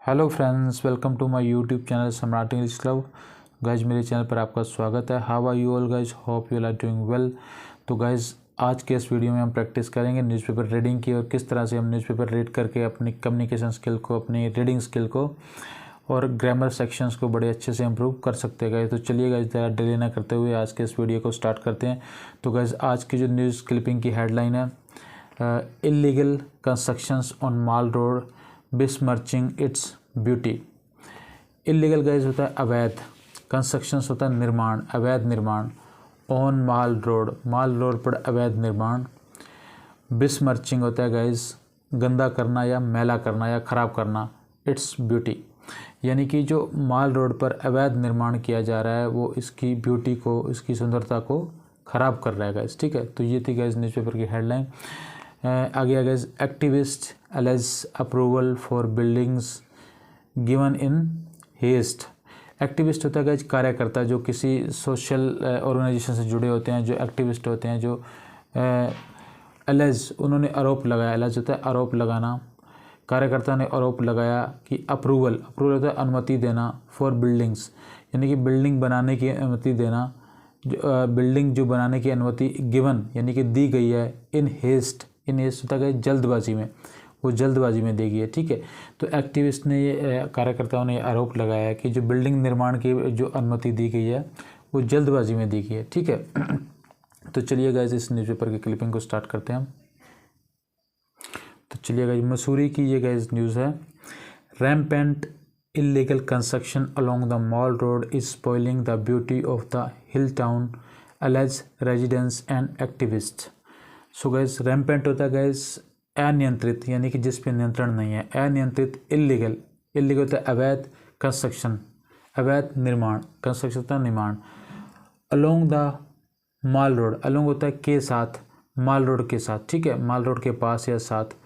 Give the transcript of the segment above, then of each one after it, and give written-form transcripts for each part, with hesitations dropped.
Hello friends, welcome to my YouTube channel Samrat English club. Guys मेरे channel पर आपका स्वागत है। How are you all guys, hope you are doing well. तो guys आज के इस वीडियो में हम प्रैक्टिस करेंगे न्यूज़पेपर रीडिंग की और किस तरह से हम न्यूज़पेपर रीड करके अपनी कम्युनिकेशन स्किल को, अपनी रीडिंग स्किल को और ग्रामर सेक्शंस को बड़े अच्छे से इम्प्रूव कर सकते हैं गाइज। तो चलिए गाइज ज़्यादा डिले ना करते हुए आज के इस वीडियो को स्टार्ट करते हैं। तो गाइज आज की जो न्यूज़ क्लिपिंग की हेडलाइन है, illegal constructions on Mall Road besmirching its beauty. Illegal guys होता है अवैध, कंस्ट्रक्शंस होता है निर्माण, अवैध निर्माण। ऑन माल रोड पर अवैध निर्माण। बिस्मर्चिंग होता है गाइज गंदा करना या मैला करना या ख़राब करना, इट्स ब्यूटी। यानी कि जो माल रोड पर अवैध निर्माण किया जा रहा है वो इसकी ब्यूटी को, इसकी सुंदरता को ख़राब कर रहा है गाइज। ठीक है, तो ये थी गाइज न्यूज़पेपर की हेडलाइन। आगे guys, activist alleges approval for buildings given in haste. Activist होता है गाइज कार्यकर्ता, जो किसी सोशल ऑर्गेनाइजेशन से जुड़े होते हैं, जो एक्टिविस्ट होते हैं, जो एलेज उन्होंने आरोप लगाया। एलेज होता है आरोप लगाना। कार्यकर्ता ने आरोप लगाया कि अप्रूवल होता है अनुमति देना, फॉर बिल्डिंग्स यानी कि बिल्डिंग बनाने की अनुमति देना, बिल्डिंग जो बनाने की अनुमति गिवन यानी कि दी गई है इन हेस्ट होता है जल्दबाजी में, वो जल्दबाजी में दी गई है। ठीक है, तो एक्टिविस्ट ने ये कार्यकर्ताओं ने आरोप लगाया है कि जो बिल्डिंग निर्माण की जो अनुमति दी गई है वो जल्दबाजी में दी गई है। ठीक है, तो चलिए गाइज इस न्यूज़पेपर की क्लिपिंग को स्टार्ट करते हैं हम। तो चलिए गाइज, मसूरी की ये गाइज न्यूज़ है। Rampant illegal construction along the mall road is spoiling the beauty of the hill town, alleged residents and activist. So guys rampant होता है गाइज अनियंत्रित यानी कि जिस पे नियंत्रण नहीं है, अनियंत्रित। इलीगल होता है अवैध, कंस्ट्रक्शन अवैध निर्माण, कंस्ट्रक्शन होता है निर्माण। Along the mall road, along होता है के साथ, माल रोड के साथ। ठीक है, माल रोड के पास या साथ।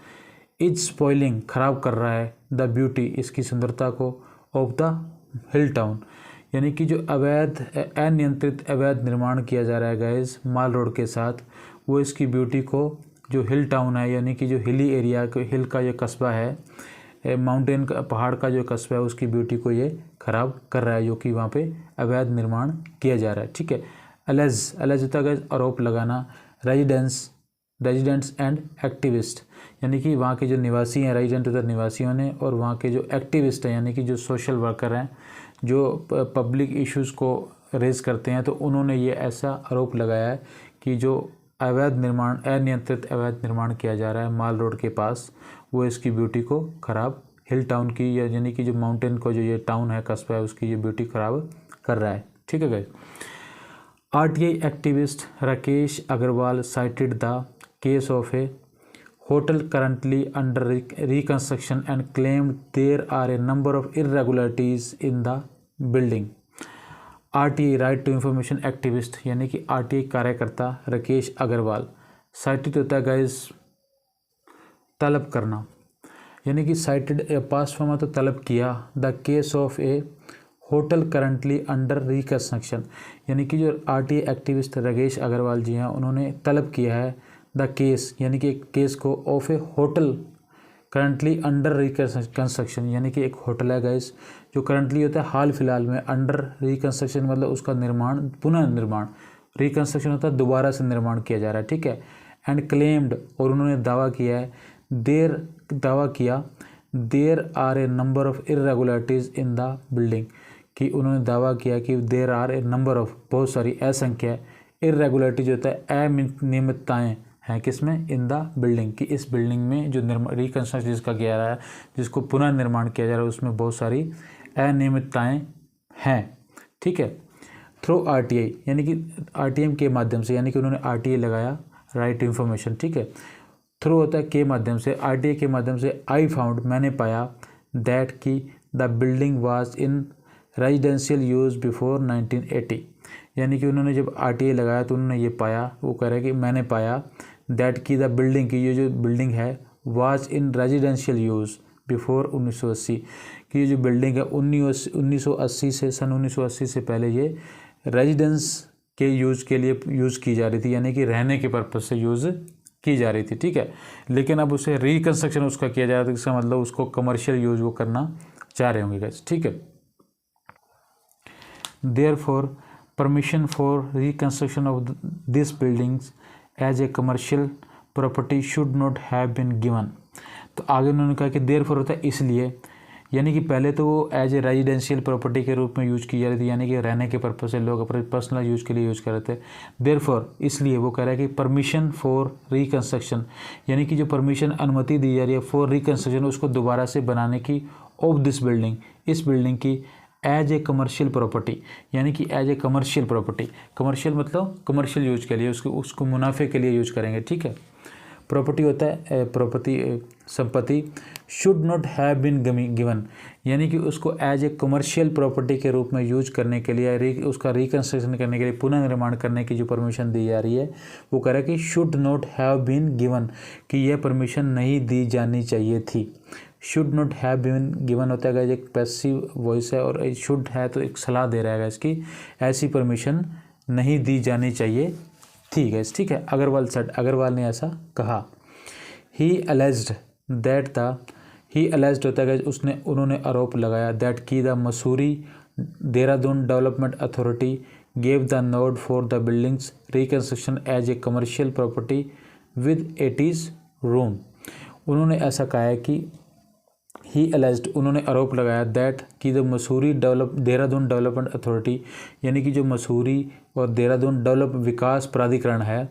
इज स्पॉइलिंग खराब कर रहा है, द ब्यूटी इसकी सुंदरता को, ऑफ द हिल टाउन यानी कि जो अवैध अनियंत्रित अवैध निर्माण किया जा रहा है गाइज माल रोड के साथ, वो इसकी ब्यूटी को, जो हिल टाउन है यानी कि जो हिली एरिया, हिल का जो कस्बा है, माउंटेन का, पहाड़ का जो कस्बा है, उसकी ब्यूटी को ये ख़राब कर रहा है, जो कि वहाँ पे अवैध निर्माण किया जा रहा है। ठीक है, एलेज होता है आरोप लगाना। रेजिडेंट्स एंड एक्टिविस्ट यानी कि वहाँ के जो निवासी हैं, रेजिडेंट होता है निवासियों ने, और वहाँ के जो एक्टिविस्ट हैं यानी कि जो सोशल वर्कर हैं, जो पब्लिक इश्यूज़ को रेज करते हैं, तो उन्होंने ये ऐसा आरोप लगाया है कि जो अवैध निर्माण, अनियंत्रित अवैध निर्माण किया जा रहा है माल रोड के पास, वो इसकी ब्यूटी को ख़राब, हिल टाउन की यानी कि जो माउंटेन को, जो ये टाउन है, कस्बा है, उसकी ये ब्यूटी ख़राब कर रहा है। ठीक है guys. RTI activist Rakesh Agarwal cited the case of a hotel currently under reconstruction and claimed there are a number of irregularities in the building. RTI right to information activist यानी कि आरटीआई कार्यकर्ता राकेश अग्रवाल, साइटेड होता है गाइज तलब करना, यानी कि cited past form तो तलब किया, the case of a hotel currently under reconstruction यानी कि जो आरटीआई एक्टिविस्ट राकेश अग्रवाल जी हैं, उन्होंने तलब किया है द केस यानी कि एक केस को, of a hotel currently under reconstruction यानी कि एक होटल है गाइस जो करंटली होता है हाल फिलहाल में, अंडर रिकंस्ट्रक्शन मतलब उसका निर्माण, पुनः निर्माण, रिकंस्ट्रक्शन होता है दोबारा से निर्माण किया जा रहा है। ठीक है, एंड क्लेम्ड और उन्होंने दावा किया है, there are a number of irregularities in the building कि उन्होंने दावा किया कि there are a number of, बहुत सारी असंख्य, इरेगुलरिटीज होता है अनियमितताएँ हैं किसमें, इन द बिल्डिंग की इस बिल्डिंग में जो रिकंस्ट्रक्शन जिसका किया जा रहा है, जिसको पुनः निर्माण किया जा रहा है, उसमें बहुत सारी अनियमितताएँ हैं। ठीक है, थ्रू आरटीआई यानी कि आरटीएम के माध्यम से, यानी कि उन्होंने आरटीआई लगाया, राइट टू इंफॉर्मेशन। ठीक है, थ्रू होता है के माध्यम से, आरटीआई के माध्यम से। आई फाउंड मैंने पाया, दैट की the building was in residential use before 1980 यानी कि उन्होंने जब आरटीआई लगाया तो उन्होंने ये पाया, वो कह रहे हैं कि मैंने पाया, दैट की द बिल्डिंग की ये जो बिल्डिंग है, was in residential use before 1980 कि ये जो बिल्डिंग है 1980 से, सन 1980 से पहले ये रेजिडेंस के यूज़ के लिए यूज़ की जा रही थी, यानी कि रहने के पर्पज़ से यूज़ की जा रही थी। ठीक है, लेकिन अब उसे रिकंस्ट्रक्शन उसका किया जा रहा था, इसका मतलब उसको कमर्शियल यूज़ वो करना चाह रहे होंगे गाइस, ठीक है। Therefore, permission for reconstruction of these buildings as a commercial property should not have been given। तो आगे उन्होंने कहा कि therefore होता है इसलिए, यानी कि पहले तो वो एज ए रेजिडेंशियल प्रॉपर्टी के रूप में यूज की जा रही थी, यानी कि रहने के पर्पज से लोग अपने पर्सनल यूज के लिए यूज कर रहे थे। देयरफॉर इसलिए वो कह रहा है कि परमिशन फॉर रिकंस्ट्रक्शन, यानी कि जो परमिशन अनुमति दी जा रही है फॉर रिकंस्ट्रक्शन, उसको दोबारा से बनाने की ऑफ दिस बिल्डिंग, इस बिल्डिंग की एज ए कमर्शियल प्रॉपर्टी, यानी कि as a commercial property, commercial मतलब कमर्शियल यूज के लिए, उसको मुनाफे के लिए यूज करेंगे, ठीक है। प्रॉपर्टी होता है प्रॉपर्टी संपत्ति, should not have been given, यानी कि उसको एज ए कमर्शियल प्रॉपर्टी के रूप में यूज करने के लिए, उसका रिकंस्ट्रक्शन करने के लिए, पुनर्निर्माण करने की जो परमिशन दी जा रही है, वो कह रहा है कि should not have been given, कि यह परमिशन नहीं दी जानी चाहिए थी। Should not have been given होता है एक पैसिव वॉइस है, और शुड है तो एक सलाह दे रहा है इसकी, ऐसी परमिशन नहीं दी जानी चाहिए थी गैस, ठीक है। अग्रवाल सेड, अग्रवाल ने ऐसा कहा। He alleged that the, he alleged होता है उन्होंने आरोप लगाया, दैट की the Mussoorie Dehradun development authority gave the nod for the building's reconstruction as a commercial property with 80 room. उन्होंने ऐसा कहा है कि ही अलेज्ड, उन्होंने आरोप लगाया, दैट कि the Mussoorie Dehradun development authority, यानी कि जो मसूरी और देहरादून डेवलप विकास प्राधिकरण है,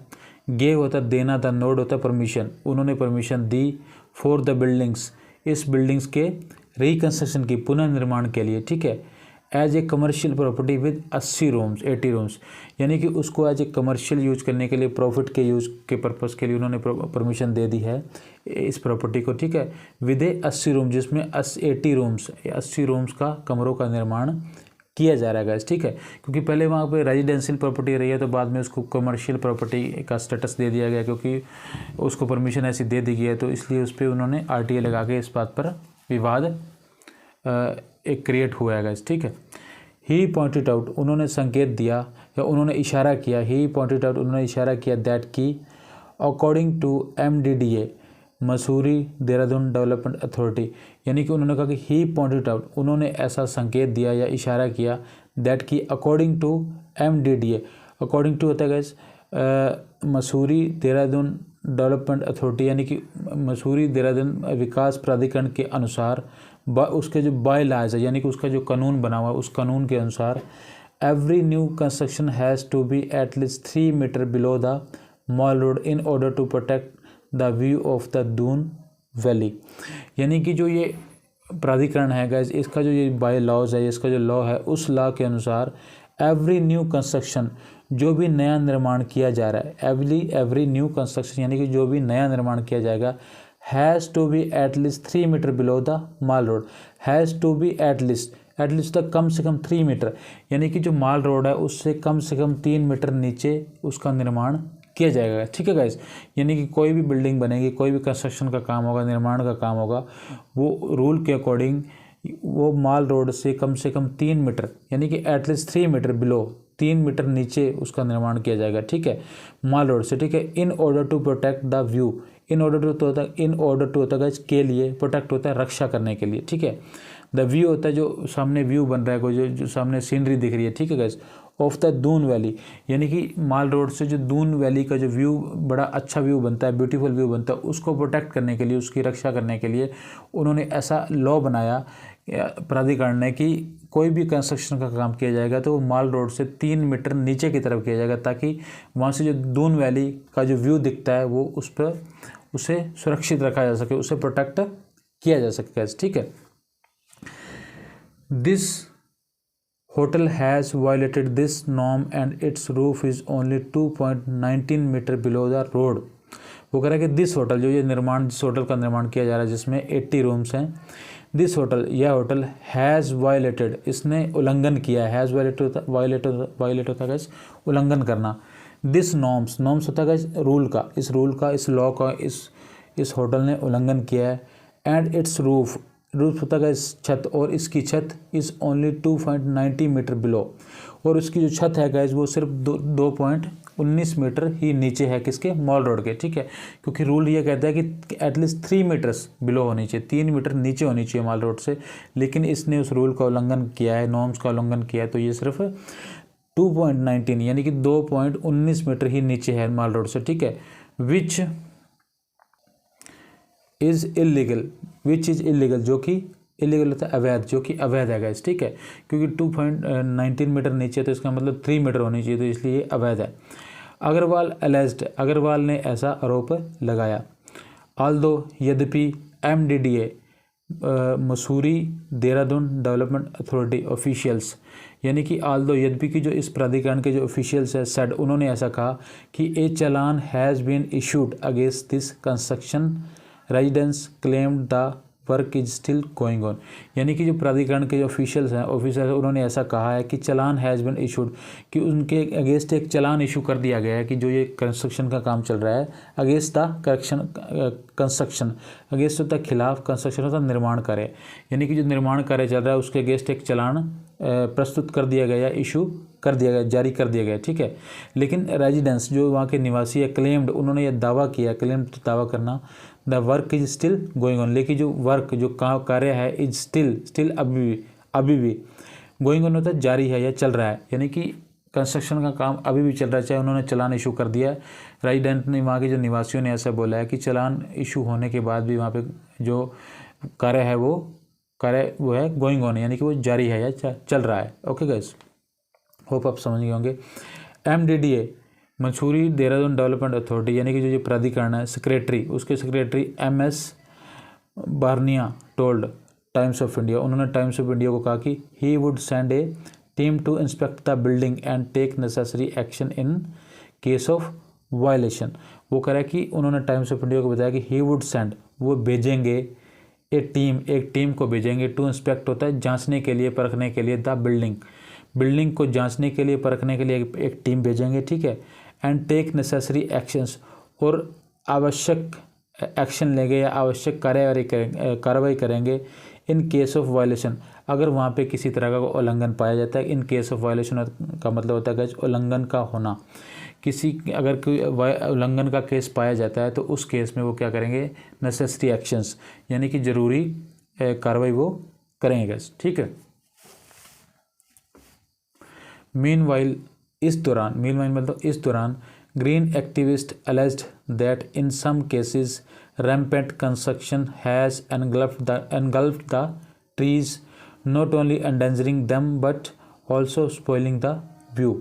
गेव होता देना, द नोड होता परमिशन, उन्होंने परमिशन दी फॉर द बिल्डिंग्स, इस बिल्डिंग्स के रिकंस्ट्रक्शन की, पुनर्निर्माण के लिए, ठीक है, as a commercial property with 80 rooms, 80 rooms, यानी कि उसको एज ए कमर्शियल यूज करने के लिए, प्रॉफिट के यूज के पर्पज़ के लिए उन्होंने परमिशन दे दी है इस प्रॉपर्टी को, ठीक है, विद 80 रूम, जिसमें 80 रूम्स, 80 रूम्स का कमरों का निर्माण किया जा रहा है, ठीक है। क्योंकि पहले वहाँ पे रेजिडेंशियल प्रॉपर्टी रही है, तो बाद में उसको कमर्शियल प्रॉपर्टी का स्टेटस दे दिया गया, क्योंकि उसको परमिशन ऐसी दे दी गई है, तो इसलिए उस पर उन्होंने RTA लगा के इस बात पर विवाद एक क्रिएट हुआ है, ठीक है। ही पॉइंटेड आउट, उन्होंने संकेत दिया या उन्होंने इशारा किया, ही पॉइंटेड आउट, उन्होंने इशारा किया, दैट की according to MDDA Mussoorie Dehradun development authority, यानी कि उन्होंने कहा कि ही पॉइंटेड आउट, उन्होंने ऐसा संकेत दिया या इशारा किया, दैट की according to MDDA, according to होता है गैस मसूरी देहरादून डेवलपमेंट अथॉरिटी, यानी कि मसूरी देहरादून विकास प्राधिकरण के अनुसार, उसके जो बाय लॉज है, यानी कि उसका जो कानून बना हुआ है, उस कानून के अनुसार every new construction has to be at least 3 metre below the mall road in order to protect the view of the Doon valley, यानी कि जो ये प्राधिकरण है गैस, इसका जो ये बाय लॉज है, इसका जो लॉ है, उस लॉ के अनुसार एवरी न्यू कंस्ट्रक्शन, जो भी नया निर्माण किया जा रहा है, एवरी न्यू कंस्ट्रक्शन, यानी कि जो भी नया निर्माण किया जाएगा, has to be at least 3 metre below the mall road, has to be at least तक कम से कम 3 मीटर, यानी कि जो माल रोड है उससे कम से कम 3 मीटर नीचे उसका निर्माण किया जाएगा, ठीक है गाइस। यानी कि कोई भी बिल्डिंग बनेगी, कोई भी कंस्ट्रक्शन का काम होगा, निर्माण का काम होगा, वो रूल के अकॉर्डिंग वो माल रोड से कम 3 मीटर, यानी कि एटलीस्ट 3 मीटर बिलो, 3 मीटर नीचे उसका निर्माण किया जाएगा, ठीक है, माल रोड से, ठीक है। In order to protect the view, in order to होता है के लिए, प्रोटेक्ट होता है रक्षा करने के लिए, ठीक है। द व्यू होता है जो सामने व्यू बन रहा है, कोई जो सामने सीनरी दिख रही है, ठीक है guys, of the Doon valley, यानी कि माल रोड से जो दून वैली का जो व्यू, बड़ा अच्छा व्यू बनता है, ब्यूटीफुल व्यू बनता है, उसको प्रोटेक्ट करने के लिए, उसकी रक्षा करने के लिए उन्होंने ऐसा लॉ बनाया प्राधिकरण ने कि कोई भी कंस्ट्रक्शन का काम किया जाएगा तो वो माल रोड से 3 मीटर नीचे की तरफ किया जाएगा, ताकि वहाँ से जो दून वैली का जो व्यू दिखता है वो उस पर उसे सुरक्षित रखा जा सके, उसे प्रोटेक्ट किया जा सके, ठीक है। This hotel has violated this norm and its roof is only 2.19 metre below the road. वो कह रहा है कि दिस होटल, जो ये निर्माण, जिस होटल का निर्माण किया जा रहा है जिसमें 80 रूम्स हैं, दिस होटल, यह होटल हैज़ वायलेटेड, इसने उल्लंघन किया है, हैज़ वायलेट होता है उल्लंघन करना, दिस नॉर्म्स होता है रूल का, इस लॉ का इस होटल ने उल्लंघन किया है, एंड इट्स रूफ होता है छत, और इसकी छत इज़ ओनली 2.90 मीटर बिलो, और उसकी जो छत है गैस वो सिर्फ 19 मीटर ही नीचे है किसके, मॉल रोड के, ठीक है। क्योंकि रूल ये कहता है कि एटलीस्ट 3 मीटर्स बिलो होनी चाहिए, 3 मीटर नीचे होनी चाहिए मॉल रोड से, लेकिन इसने उस रूल का उल्लंघन किया है, नॉर्म्स का उल्लंघन किया है, तो ये सिर्फ 2.19 यानी कि 2.19 मीटर ही नीचे है मॉल रोड से, ठीक है। विच इज़ इलीगल, जो कि इलीगल होता है अवैध, जो कि अवैध है गाइस, ठीक है। क्योंकि 2.19 मीटर नीचे तो इसका मतलब 3 मीटर होनी चाहिए, तो इसलिए ये अवैध है। अग्रवाल ने ऐसा आरोप लगाया। ऑल्दो यद्यपि MDDA Mussoorie Dehradun development authority officials, यानी कि ऑल्दो यद्यपि की जो इस प्राधिकरण के जो ऑफिशियल्स है सेड, उन्होंने ऐसा कहा कि a challan has been issued against this construction residence claimed the work is still going on, यानी कि जो प्राधिकरण के जो ऑफिशियल्स हैं उन्होंने ऐसा कहा है कि चालान हैज़ बीन इशूड, कि उनके अगेंस्ट एक चालान इशू कर दिया गया है कि जो ये कंस्ट्रक्शन का काम चल रहा है, अगेंस्ट द कंस्ट्रक्शन, अगेंस्ट होता है खिलाफ, कंस्ट्रक्शन होता है निर्माण कार्य, यानी कि जो निर्माण कार्य चल रहा है उसके अगेंस्ट एक चालान प्रस्तुत कर दिया गया, इशू कर दिया गया, जारी कर दिया गया, ठीक है। लेकिन रेजिडेंस जो वहाँ के निवासी है क्लेम्ड, उन्होंने ये दावा किया, क्लेम्ड तो दावा करना, the work is still going on, लेकिन जो वर्क जो कार्य है इज स्टिल अभी भी गोइंग ऑन होता है जारी है या चल रहा है, यानी कि कंस्ट्रक्शन का काम अभी भी चल रहा है, चाहे उन्होंने चालान इशू कर दिया है। रेजिडेंट ने, वहाँ के जो निवासियों ने ऐसा बोला है कि चालान इशू होने के बाद भी वहाँ पे जो कार्य है वो है गोइंग ऑन, यानी कि वो जारी है या चल रहा है। ओके गाइस, होप आप समझ गए होंगे। MDDA Mussoorie Dehradun development authority, यानी कि जो प्राधिकरण है, सेक्रेटरी, उसके secretary MS Barnia told Times of India, उन्होंने टाइम्स ऑफ इंडिया को कहा कि he would send a team to inspect the building and take necessary action in case of violation. वो कह रहा है कि उन्होंने टाइम्स ऑफ इंडिया को बताया कि ही वुड सेंड, वो भेजेंगे एक टीम को भेजेंगे, टू इंस्पेक्ट होता है जांचने के लिए, परखने के लिए, द बिल्डिंग को जांचने के लिए, परखने के लिए एक टीम भेजेंगे, ठीक है। एंड टेक नेसेसरी एक्शंस, और आवश्यक एक्शन लेंगे या आवश्यक कार्रवाई करेंगे इन केस ऑफ वायलेशन, अगर वहाँ पे किसी तरह का उल्लंघन पाया जाता है। इन केस ऑफ वायलेशन का मतलब होता है उल्लंघन का होना, अगर कोई उल्लंघन का केस पाया जाता है तो उस केस में वो क्या करेंगे, नेसेसरी एक्शंस, यानी कि जरूरी कार्रवाई वो करेंगे, ठीक है। मीनवाइल मतलब इस दौरान green activist alleged that in some cases rampant construction has engulfed the trees, not only endangering them but also spoiling the view।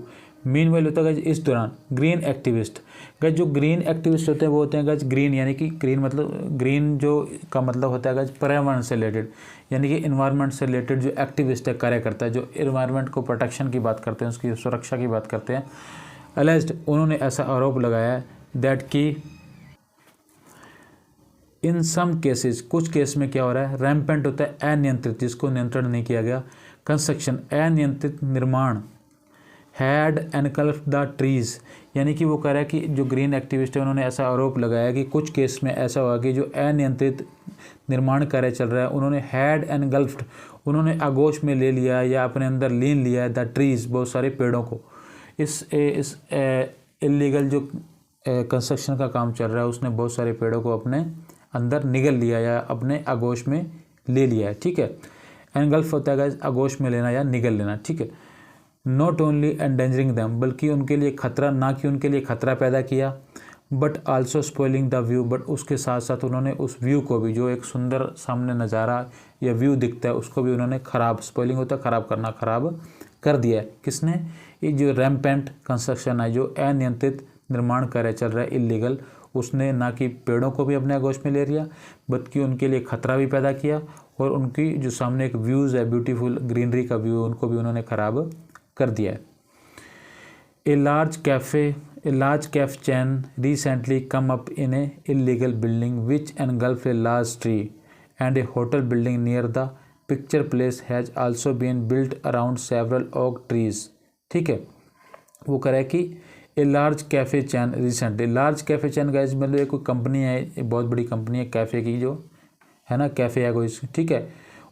Meanwhile होता है इस दौरान ग्रीन एक्टिविस्ट, जो ग्रीन एक्टिविस्ट होते हैं वो होते हैं ग्रीन, यानी कि ग्रीन मतलब ग्रीन जो का मतलब होता है पर्यावरण से रिलेटेड, यानी कि इन्वायरमेंट से रिलेटेड जो एक्टिविस्ट है, कार्य करता है, जो इन्वायरमेंट को प्रोटेक्शन की बात करते हैं, उसकी सुरक्षा की बात करते हैं। अलेज्ड, उन्होंने ऐसा आरोप लगाया दैट कि इन सम केसेस, कुछ केस में क्या हो रहा है, रैम्पेंट होता है अनियंत्रित, जिसको नियंत्रण नहीं किया गया, कंस्ट्रक्शन अनियंत्रित निर्माण, हैड एनकल्फ्ड द ट्रीज, यानी कि वो कह रहा है कि जो ग्रीन एक्टिविस्ट है उन्होंने ऐसा आरोप लगाया कि कुछ केस में ऐसा हुआ कि जो अनियंत्रित निर्माण कार्य चल रहा है, उन्होंने हैड एनगल्फ्ड, उन्होंने आगोश में ले लिया या अपने अंदर लीन लिया द ट्रीज, बहुत सारे पेड़ों को। इस इलीगल जो कंस्ट्रक्शन का काम चल रहा है उसने बहुत सारे पेड़ों को अपने अंदर निगल लिया या अपने आगोश में ले लिया है, ठीक है। एनगल्फ होता है आगोश में लेना या निगल लेना, ठीक है। नॉट ओनली एंडेंजरिंग दैम, बल्कि उनके लिए खतरा, ना कि उनके लिए खतरा पैदा किया, but also spoiling the view, but उसके साथ साथ उन्होंने उस व्यू को भी, जो एक सुंदर सामने नज़ारा या व्यू दिखता है, उसको भी उन्होंने खराब, स्पॉइलिंग होता है खराब करना, खराब कर दिया है। किसने, ये जो रैम्पेंट कंस्ट्रक्शन है, जो अनियंत्रित निर्माण कार्य चल रहा है इलीगल, उसने ना कि पेड़ों को भी अपने आगोश में ले लिया, बल्कि उनके लिए खतरा भी पैदा किया, और उनकी जो सामने एक व्यूज़ है, ब्यूटीफुल ग्रीनरी का व्यू, उनको भी उन्होंने ख़राब कर दिया है। A large cafe chain recently come up in a illegal building which engulf a large tree and a hotel building near the picture place has also been built around several oak trees, ठीक है। वो कह रहा है कि a large cafe chain recently, large cafe chain guys मतलब एक कोई कंपनी है, एक बहुत बड़ी कंपनी है कैफ़े की, जो है ना, कैफ़े है कोई, ठीक है।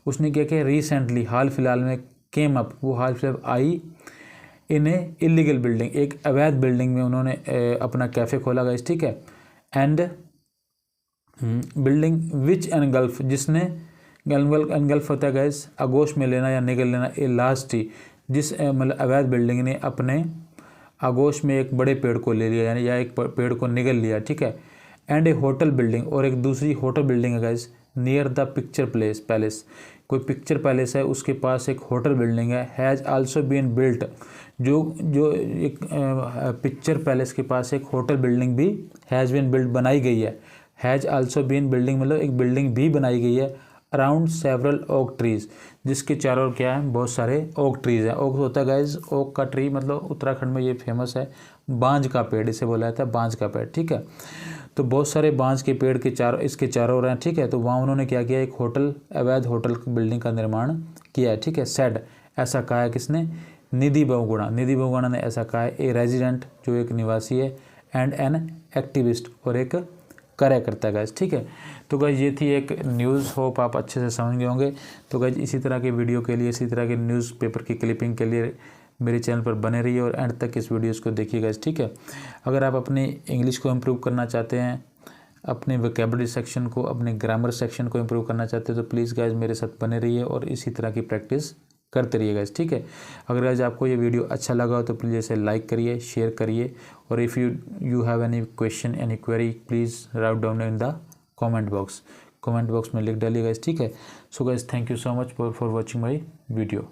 उसने क्या किया, रिसेंटली हाल फिलहाल में, केम अप, वो हाल फिलहाल आई, इन ए इलीगल बिल्डिंग, एक अवैध बिल्डिंग में उन्होंने अपना कैफ़े खोला गाइस, ठीक है। एंड बिल्डिंग विच एनगल्फ, जिसने एनगल्फ होता है गाइस आगोश में लेना या निगल लेना, ए लास्ट ट्री, जिस मतलब अवैध बिल्डिंग ने अपने आगोश में एक बड़े पेड़ को ले लिया यानी या एक पेड़ को निगल लिया, ठीक है। एंड ए होटल बिल्डिंग, और एक दूसरी होटल बिल्डिंग है guys near the picture palace, कोई पिक्चर पैलेस है उसके पास एक होटल बिल्डिंग है, हैज़ आल्सो बीन बिल्ट, जो एक पिक्चर पैलेस के पास एक होटल बिल्डिंग भी हैज़ बीन बिल्ट बनाई गई है। हैज़ आल्सो बीन बिल्डिंग मतलब एक बिल्डिंग भी बनाई गई है अराउंड सेवरल ओक ट्रीज, जिसके चारों ओर क्या है, बहुत सारे ओक ट्रीज हैं। ओक होता है गाइज, ओक का ट्री मतलब उत्तराखंड में ये फेमस है, बांज का पेड़ इसे बोला जाता है, बांज का पेड़, ठीक है। तो बहुत सारे बांज के पेड़ के इसके चारों ओर हैं, ठीक है। तो वहाँ उन्होंने क्या किया, एक होटल, अवैध होटल बिल्डिंग का निर्माण किया है, ठीक है। सेड, ऐसा कहा है किसने, निधि बहुगुणा ने ऐसा कहा है। ए रेजिडेंट, जो एक निवासी है, एंड एन एक्टिविस्ट, और एक कार्यकर्ता गाइज, ठीक है। तो गाइज ये थी एक न्यूज़, होप आप अच्छे से समझ गए होंगे। तो गाइज इसी तरह के वीडियो के लिए, इसी तरह के न्यूज़पेपर की क्लिपिंग के लिए मेरे चैनल पर बने रहिए और एंड तक इस वीडियोस को देखिए गाइज, ठीक है। अगर आप अपनी इंग्लिश को इम्प्रूव करना चाहते हैं, अपने वोकैबुलरी सेक्शन को, अपने ग्रामर सेक्शन को इम्प्रूव करना चाहते हैं, तो प्लीज़ गाइज मेरे साथ बने रहिए और इसी तरह की प्रैक्टिस करते रहिए गाइज, ठीक है। अगर गाइज आपको ये वीडियो अच्छा लगा हो तो प्लीज़ इसे लाइक करिए, शेयर करिए, और if you have any question, any query, please write down in the comment box में लिख डालिए गाइज, ठीक है। So guys thank you so much for watching my video.